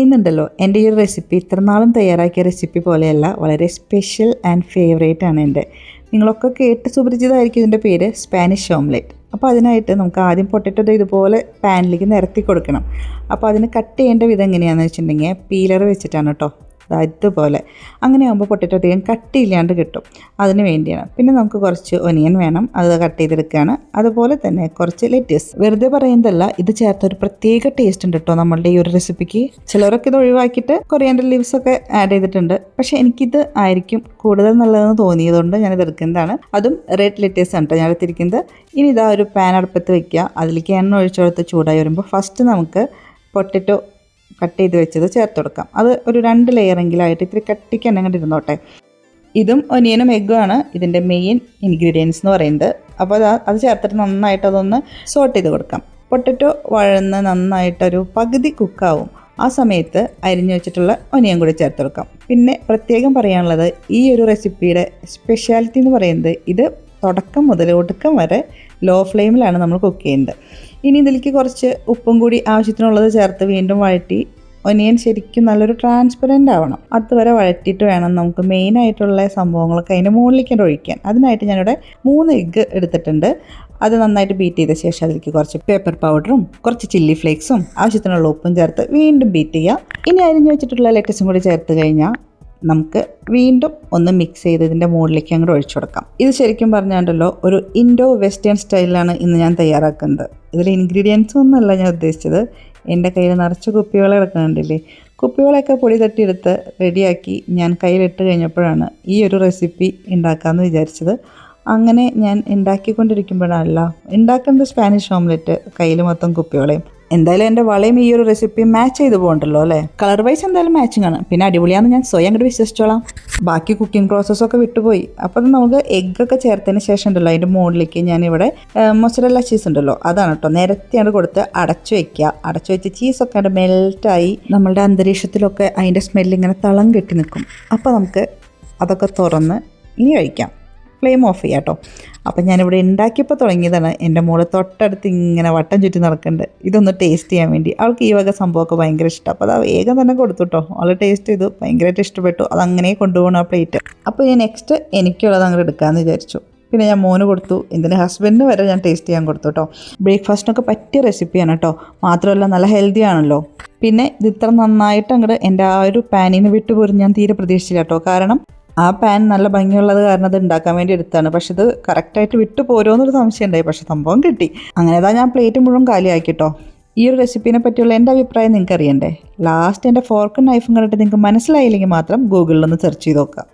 ഇന്നുണ്ടല്ലോ എൻ്റെ ഈ ഒരു റെസിപ്പി ഇത്ര നാളും തയ്യാറാക്കിയ റെസിപ്പി പോലെയല്ല, വളരെ സ്പെഷ്യൽ ആൻഡ് ഫേവറേറ്റ് ആണ് എൻ്റെ. നിങ്ങളൊക്കെ കേട്ട് സുപരിചിതമായിരിക്കും ഇതിൻ്റെ പേര് സ്പാനിഷ് ഓംലെറ്റ്. അപ്പോൾ അതിനായിട്ട് നമുക്ക് ആദ്യം പൊട്ടറ്റോ ഇതുപോലെ പാനിലേക്ക് നിരത്തി കൊടുക്കണം. അപ്പോൾ അതിന് കട്ട് ചെയ്യേണ്ട വിധം എങ്ങനെയാണെന്ന് വെച്ചിട്ടുണ്ടെങ്കിൽ പീലർ വെച്ചിട്ടാണ് കേട്ടോ. ഇതുപോലെ അങ്ങനെ ആകുമ്പോൾ പൊട്ടറ്റോ അധികം കട്ടിയില്ലാണ്ട് കിട്ടും. അതിന് വേണ്ടിയാണ്. പിന്നെ നമുക്ക് കുറച്ച് ഒനിയൻ വേണം, അത് കട്ട് ചെയ്തെടുക്കുകയാണ്. അതുപോലെ തന്നെ കുറച്ച് ലെറ്റസ്. വെറുതെ പറയുന്നതല്ല, ഇത് ചേർത്തൊരു പ്രത്യേക ടേസ്റ്റ് ഉണ്ട് കേട്ടോ നമ്മളുടെ ഈ ഒരു റെസിപ്പിക്ക്. ചിലരൊക്കെ ഇത് ഒഴിവാക്കിയിട്ട് കൊറിയാൻഡർ ലീവ്സ് ഒക്കെ ആഡ് ചെയ്തിട്ടുണ്ട്. പക്ഷേ എനിക്കിത് ആയിരിക്കും കൂടുതൽ നല്ലതെന്ന് തോന്നിയതുകൊണ്ട് ഞാനിത് എടുക്കുന്നതാണ്. അതും റെഡ് ലെറ്റേഴ്സ് ആണ് കേട്ടോ ഞാൻ എടുത്തിരിക്കുന്നത്. ഇനി ഇതാ ഒരു പാൻ അടുപ്പത്ത് വയ്ക്കുക. അതിലേക്ക് എണ്ണ ഒഴിച്ചെടുത്ത് ചൂടായി വരുമ്പോൾ ഫസ്റ്റ് നമുക്ക് പൊട്ടറ്റോ കട്ട് ചെയ്ത് വെച്ചത് ചേർത്ത് കൊടുക്കാം. അത് ഒരു 2 ലെയറെങ്കിലായിട്ട് ഇത്തിരി കട്ടിക്ക് തന്നെ കണ്ട് ഇരുന്നോട്ടെ. ഇതും ഒനിയനും എഗ്ഗും ആണ് ഇതിൻ്റെ മെയിൻ ഇൻഗ്രീഡിയൻസ് എന്ന് പറയുന്നത്. അപ്പോൾ അത് ചേർത്തിട്ട് നന്നായിട്ട് അതൊന്ന് സോട്ട് ചെയ്ത് കൊടുക്കാം. പൊട്ടറ്റോ വഴന്ന് നന്നായിട്ടൊരു പകുതി കുക്കാവും. ആ സമയത്ത് അരിഞ്ഞു വെച്ചിട്ടുള്ള ഒനിയൻ കൂടി ചേർത്ത് കൊടുക്കാം. പിന്നെ പ്രത്യേകം പറയാനുള്ളത്, ഈ ഒരു റെസിപ്പിയുടെ സ്പെഷ്യാലിറ്റി എന്ന് പറയുന്നത് ഇത് തുടക്കം മുതൽ ഒടുക്കം വരെ ലോ ഫ്ലെയിമിലാണ് നമ്മൾ കുക്ക് ചെയ്യുന്നത്. ഇനി ഇതിലേക്ക് കുറച്ച് ഉപ്പും കൂടി ആവശ്യത്തിനുള്ളത് ചേർത്ത് വീണ്ടും വഴറ്റി ഒനിയൻ ശരിക്കും നല്ലൊരു ട്രാൻസ്പെറൻ്റ് ആവണം. അതുവരെ വഴറ്റിയിട്ട് വേണം നമുക്ക് മെയിനായിട്ടുള്ള സംഭവങ്ങളൊക്കെ അതിൻ്റെ മുകളിലേക്ക് ഒഴിക്കാൻ. അതിനായിട്ട് ഞാനിവിടെ 3 എഗ്ഗ് എടുത്തിട്ടുണ്ട്. അത് നന്നായിട്ട് ബീറ്റ് ചെയ്ത ശേഷം അതിലേക്ക് കുറച്ച് പേപ്പർ പൗഡറും കുറച്ച് ചില്ലി ഫ്ലേക്സും ആവശ്യത്തിനുള്ള ഉപ്പും ചേർത്ത് വീണ്ടും ബീറ്റ് ചെയ്യുക. ഇനി അരിഞ്ഞു വെച്ചിട്ടുള്ള ലെറ്റസും കൂടി ചേർത്ത് കഴിഞ്ഞാൽ നമുക്ക് വീണ്ടും ഒന്ന് മിക്സ് ചെയ്ത് ഇതിൻ്റെ മുകളിലേക്ക് അങ്ങോട്ട് ഒഴിച്ചു കൊടുക്കാം. ഇത് ശരിക്കും പറഞ്ഞാണ്ടല്ലോ ഒരു ഇൻഡോ വെസ്റ്റേൺ സ്റ്റൈലിലാണ് ഇന്ന് ഞാൻ തയ്യാറാക്കുന്നത്. ഇതിൽ ഇൻഗ്രീഡിയൻസ് ഒന്നുമല്ല ഞാൻ ഉദ്ദേശിച്ചത്. എൻ്റെ കയ്യിൽ നിറച്ച് കുപ്പിവെള്ളം കിടക്കുന്നുണ്ടല്ലേ, കുപ്പിവെള്ളമൊക്കെ പൊടി തട്ടിയെടുത്ത് റെഡിയാക്കി ഞാൻ കയ്യിലിട്ട് കഴിഞ്ഞപ്പോഴാണ് ഈ ഒരു റെസിപ്പി ഉണ്ടാക്കാമെന്ന് വിചാരിച്ചത്. അങ്ങനെ ഞാൻ ഉണ്ടാക്കിക്കൊണ്ടിരിക്കുമ്പോഴല്ല ഉണ്ടാക്കുന്നത് സ്പാനിഷ് ഓംലെറ്റ്, കയ്യിൽ മൊത്തം കുപ്പിവെള്ളയും. എന്തായാലും എൻ്റെ വളയും ഈ ഒരു റെസിപ്പി മാച്ച് ചെയ്ത് പോകണ്ടല്ലോ അല്ലേ. കളർ വൈസ് എന്തായാലും മാച്ചിങ് ആണ്. പിന്നെ അടിപൊളിയാണെന്ന് ഞാൻ സ്വയം അങ്ങോട്ട് വിശ്വസിച്ചോളാം. ബാക്കി കുക്കിംഗ് പ്രോസസ്സൊക്കെ വിട്ടുപോയി. അപ്പോൾ നമുക്ക് എഗ്ഗൊക്കെ ചേർത്തതിന് ശേഷം ഉണ്ടല്ലോ അതിൻ്റെ മുകളിലേക്ക് ഞാനിവിടെ മൊസറല്ല ചീസ് ഉണ്ടല്ലോ അതാണ് കേട്ടോ നിരത്തിയാണ് കൊടുത്ത് അടച്ചു വയ്ക്കുക. അടച്ചു വെച്ച് ചീസൊക്കെ അവിടെ മെൽറ്റായി നമ്മളുടെ അന്തരീക്ഷത്തിലൊക്കെ അതിൻ്റെ സ്മെല്ലിങ്ങനെ തളം കെട്ടി നിൽക്കും. അപ്പോൾ നമുക്ക് അതൊക്കെ തുറന്ന് ഇനി കഴിക്കാം. ഫ്ലെയിം ഓഫ് ചെയ്യാം കേട്ടോ. അപ്പം ഞാനിവിടെ ഉണ്ടാക്കിയപ്പോൾ തുടങ്ങിയതാണ്. എൻ്റെ മോള് തൊട്ടടുത്ത് ഇങ്ങനെ വട്ടം ചുറ്റി നടക്കുന്നുണ്ട് ഇതൊന്ന് ടേസ്റ്റ് ചെയ്യാൻ വേണ്ടി. അവൾക്ക് ഈ വക സംഭവമൊക്കെ ഭയങ്കര ഇഷ്ടം. അപ്പോൾ അത് വേഗം തന്നെ കൊടുത്തു കേട്ടോ. അവൾ ടേസ്റ്റ് ചെയ്തു, ഭയങ്കരമായിട്ട് ഇഷ്ടപ്പെട്ടു. അതങ്ങനെ കൊണ്ടുപോകണം ആ പ്ലേറ്റ്. അപ്പോൾ ഞാൻ നെക്സ്റ്റ് എനിക്കുള്ളത് അങ്ങോട്ട് എടുക്കാമെന്ന് വിചാരിച്ചു. പിന്നെ ഞാൻ മോന് കൊടുത്തു, എന്തിന് ഹസ്ബൻഡിന് വരെ ഞാൻ ടേസ്റ്റ് ചെയ്യാൻ കൊടുത്തു കേട്ടോ. ബ്രേക്ക്ഫാസ്റ്റിനൊക്കെ പറ്റിയ റെസിപ്പിയാണ് കേട്ടോ. മാത്രമല്ല നല്ല ഹെൽത്തി ആണല്ലോ. പിന്നെ ഇത് ഇത്ര നന്നായിട്ട് അങ്ങോട്ട് എൻ്റെ ആ ഒരു പാനിൽ നിന്ന് വിട്ടുപോരും ഞാൻ തീരെ പ്രതീക്ഷിച്ചില്ല കേട്ടോ. കാരണം ആ പാൻ നല്ല ഭംഗിയുള്ളത് കാരണം അത് ഉണ്ടാക്കാൻ വേണ്ടി എടുത്താണ്. പക്ഷെ ഇത് കറക്റ്റായിട്ട് വിട്ടു പോരുമോ സംശയം ഉണ്ടായി. പക്ഷെ സംഭവം കിട്ടി. അങ്ങനെ ഞാൻ പ്ലേറ്റ് മുഴുവൻ കാലിയാക്കി കേട്ടോ. ഈ ഒരു റെസിപ്പിനെ പറ്റിയുള്ള എൻ്റെ അഭിപ്രായം നിങ്ങൾക്ക് അറിയണ്ടേ? ലാസ്റ്റ് എൻ്റെ ഫോർക്കും നൈഫും കണ്ടിട്ട് നിങ്ങൾക്ക് മനസ്സിലായില്ലെങ്കിൽ മാത്രം ഗൂഗിളിലൊന്ന് സെർച്ച് ചെയ്ത് നോക്കുക.